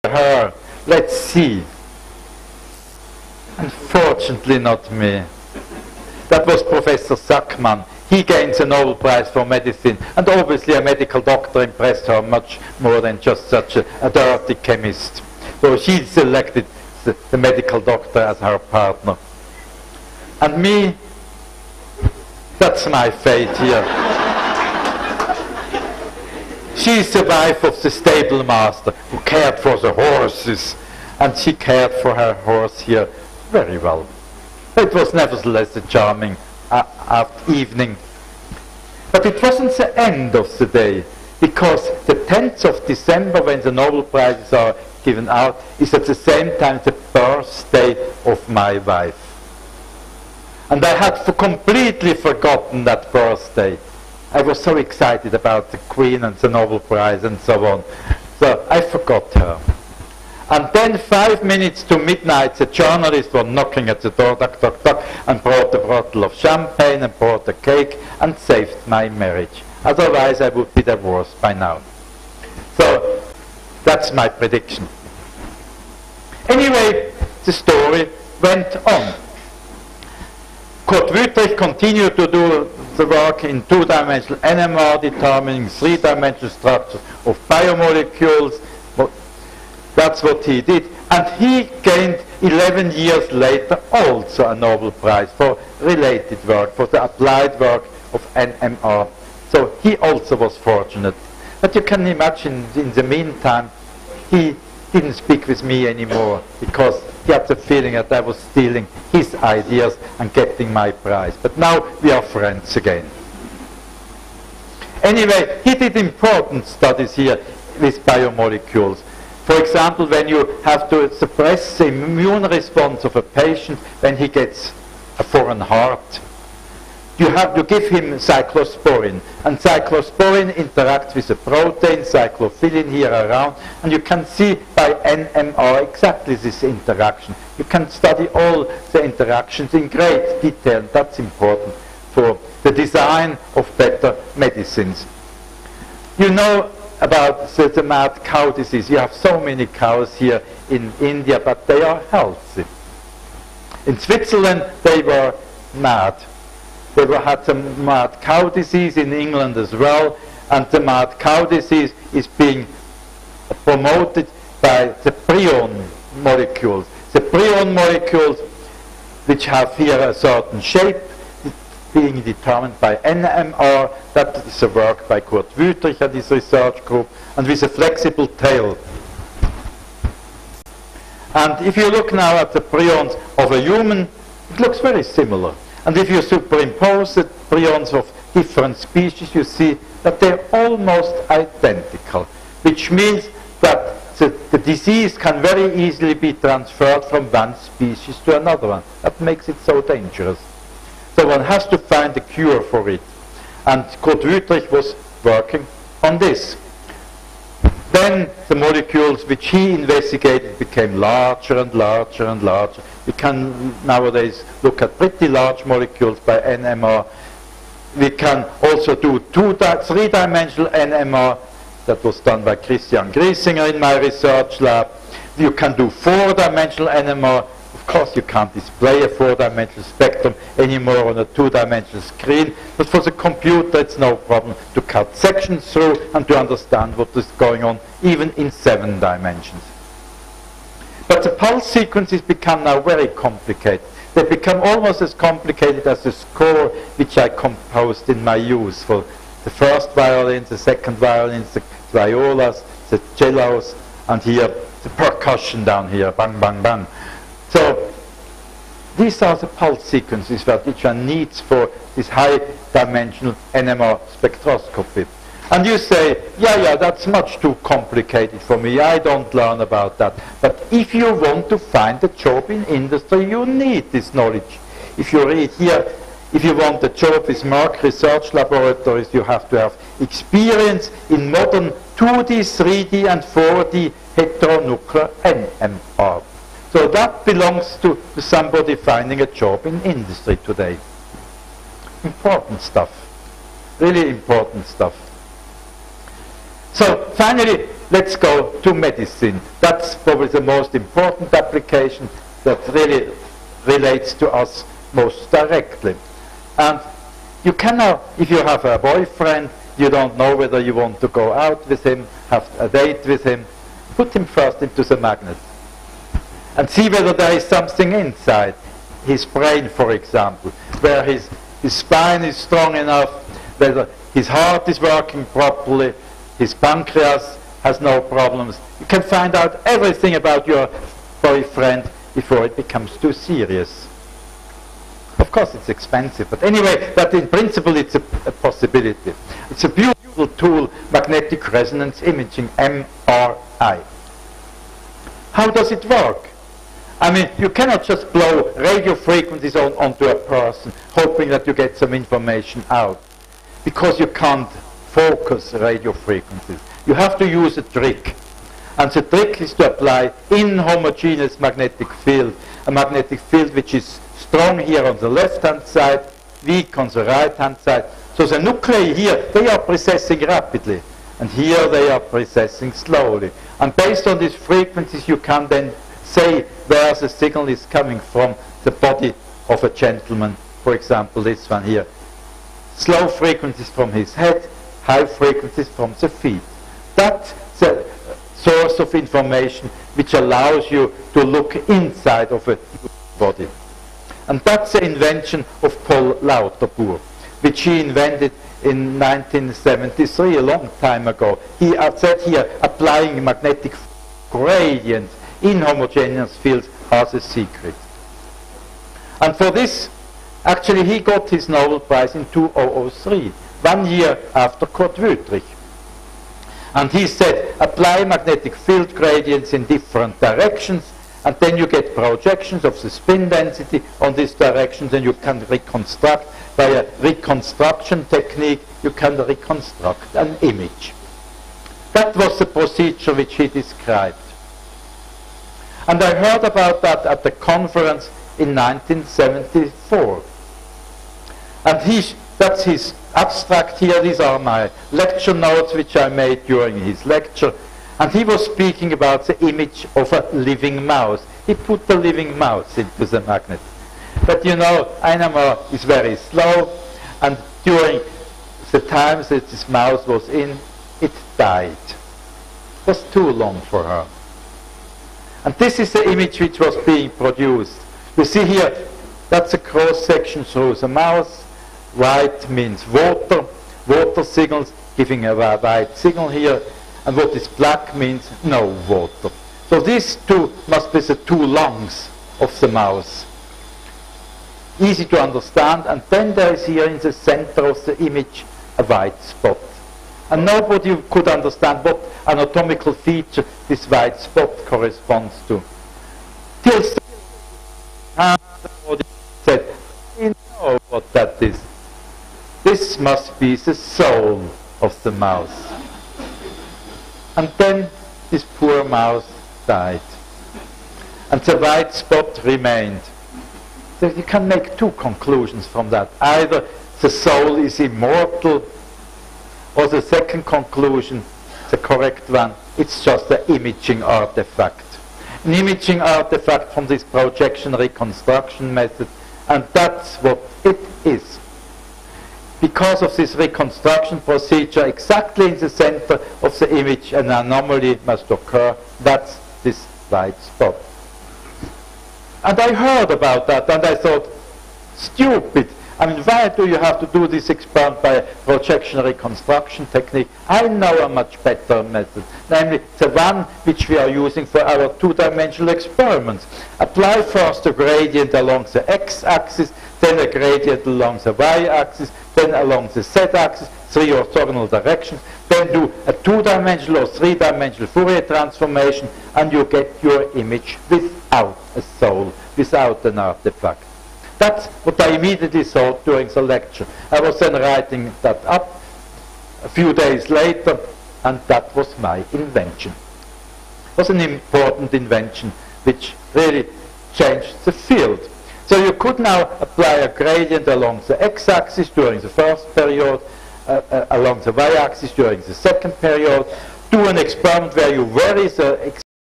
her, let's see. Unfortunately not me. That was Professor Sackmann. He gains a Nobel Prize for medicine, and obviously a medical doctor impressed her much more than just such a dirty chemist. So she selected the medical doctor as her partner. And me, that's my fate here. She's the wife of the stable master who cared for the horses, and she cared for her horse here very well. It was nevertheless a charming evening. But it wasn't the end of the day, because the 10th of December, when the Nobel Prizes are given out, is at the same time the birthday of my wife. And I had completely forgotten that birthday. I was so excited about the Queen and the Nobel Prize and so on. So I forgot her. And then 5 minutes to midnight, the journalists were knocking at the door, knock, knock, knock, and brought a bottle of champagne and brought a cake and saved my marriage. Otherwise, I would be divorced by now. So that's my prediction. Anyway, the story went on. Kurt Wüthrich continued to do the work in two-dimensional NMR, determining three-dimensional structures of biomolecules. That's what he did. And he gained 11 years later also a Nobel Prize for related work, for the applied work of NMR. So he also was fortunate. But you can imagine, in the meantime, he didn't speak with me anymore, because he had the feeling that I was stealing his ideas and getting my prize. But now we are friends again. Anyway, he did important studies here with biomolecules. For example, when you have to suppress the immune response of a patient when he gets a foreign heart, you give him cyclosporin, and cyclosporin interacts with a protein, cyclophilin here around, and you can see by NMR exactly this interaction. You can study all the interactions in great detail, and that's important for the design of better medicines. You know about the mad cow disease. You have so many cows here in India, but they are healthy. In Switzerland, they were mad. They had some mad cow disease in England as well, and the mad cow disease is being promoted by the prion molecules. The prion molecules, which have here a certain shape, being determined by NMR. That is a work by Kurt Wüthrich and his research group, and with a flexible tail. And if you look now at the prions of a human, it looks very similar. And if you superimpose the prions of different species, you see that they're almost identical, which means that the disease can very easily be transferred from one species to another one. That makes it so dangerous. So one has to find a cure for it. And Kurt Wüthrich was working on this. Then the molecules which he investigated became larger and larger and larger. We can nowadays look at pretty large molecules by NMR. We can also do three-dimensional NMR. That was done by Christian Griesinger in my research lab. You can do four-dimensional NMR. Of course, you can't display a four-dimensional spectrum anymore on a two-dimensional screen, but for the computer it's no problem to cut sections through and to understand what is going on, even in 7 dimensions. But the pulse sequences become now very complicated. They become almost as complicated as the score which I composed in my youth for the first violins, the second violins, the violas, the cellos, and here the percussion down here, bang, bang, bang. So these are the pulse sequences which are needs for this high-dimensional NMR spectroscopy. And you say, yeah, that's much too complicated for me. I don't learn about that. But if you want to find a job in industry, you need this knowledge. If you read here, if you want a job with Merck research laboratories, you have to have experience in modern 2D, 3D, and 4D heteronuclear NMR. So that belongs to somebody finding a job in industry today. Important stuff. Really important stuff. So finally, let's go to medicine. That's probably the most important application that really relates to us most directly. And you can now, if you have a boyfriend, you don't know whether you want to go out with him, have a date with him, put him first into the magnet and see whether there is something inside his brain, for example, where his spine is strong enough, whether his heart is working properly, his pancreas has no problems. You can find out everything about your boyfriend before it becomes too serious. Of course it's expensive, but anyway, but in principle it's a possibility. It's a beautiful tool, magnetic resonance imaging, MRI. How does it work? I mean, you cannot just blow radio frequencies onto a person, hoping that you get some information out, because you can't focus radio frequencies. You have to use a trick. And the trick is to apply inhomogeneous magnetic field, a magnetic field which is strong here on the left-hand side, weak on the right-hand side. So the nuclei here, they are precessing rapidly, and here they are precessing slowly. And based on these frequencies, you can then say where the signal is coming from the body of a gentleman, for example, this one here. Slow frequencies from his head, high frequencies from the feet. That's the source of information which allows you to look inside of a body. And that's the invention of Paul Lauterbur, which he invented in 1973, a long time ago. He said here, applying magnetic gradients in homogeneous fields are the secret. And for this, actually, he got his Nobel Prize in 2003, 1 year after Kurt Wüthrich. And he said, apply magnetic field gradients in different directions, and then you get projections of the spin density on these directions, and you can reconstruct, by a reconstruction technique, you can reconstruct an image. That was the procedure which he described. And I heard about that at the conference in 1974. And that's his abstract here. These are my lecture notes which I made during his lecture. And he was speaking about the image of a living mouse. He put the living mouse into the magnet. But you know, animal is very slow, and during the time that this mouse was in, it died. It was too long for her. And this is the image which was being produced. You see here, that's a cross-section through the mouse. White means water, water signals, giving a white signal here. And what is black means no water. So these two must be the two lungs of the mouse. Easy to understand. And then there is here in the center of the image a white spot. And nobody could understand what anatomical feature this white spot corresponds to. Till somebody said, we know what that is. This must be the soul of the mouse. And then this poor mouse died. And the white spot remained. So you can make two conclusions from that. Either the soul is immortal, or the second conclusion, the correct one, it's just an imaging artifact. An imaging artifact from this projection reconstruction method, and that's what it is. Because of this reconstruction procedure, exactly in the center of the image, an anomaly must occur. That's this white spot. And I heard about that, and I thought, stupid. I mean, why do you have to do this experiment by a projection reconstruction technique? I know a much better method, namely the one which we are using for our two-dimensional experiments. Apply first a gradient along the x-axis, then a gradient along the y-axis, then along the z-axis, three orthogonal directions, then do a two-dimensional or three-dimensional Fourier transformation, and you get your image without a soul, without an artifact. That's what I immediately thought during the lecture. I was then writing that up a few days later, and that was my invention. It was an important invention which really changed the field. So you could now apply a gradient along the x-axis during the first period, along the y-axis during the second period, do do an experiment where you vary the